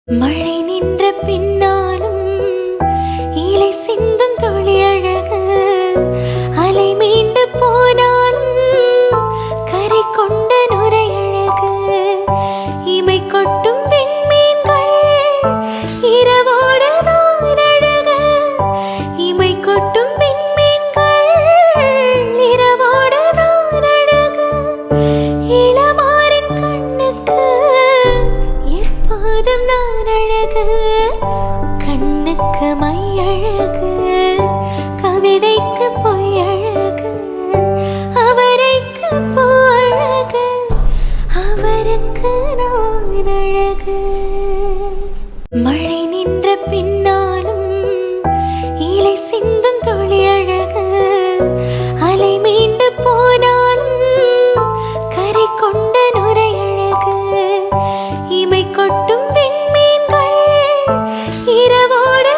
மழை நின்ற பின்னாலும் இலை சிந்தும் துளி அழகு, அலை மீண்டு போனாலும் கரை கொண்ட நுரை அழகு, இமை கொட்டும் விண்மீன்கள் இரவோடுதான் அழகு, இமை கொட்டும் விண்மீன்கள் இரவோடுதான் அழகு, இளமாரின் கண்ணுக்கு எப்போதும் நான் அழகு, கண்ணுக்கு மை அழகு, கவிதைக்கு பொய் அழகு, அவரைக்கு பூ அழகு, அவருக்கு நான் அழகு. மழை நின்ற பின்னாலும் இலை சிந்தும் துளி அழகு, அலை மீண்டு போனாலும் கரை கொண்ட நுரை அழகு, இமை கொட்டும் விண்மீன்கள் இரவோடு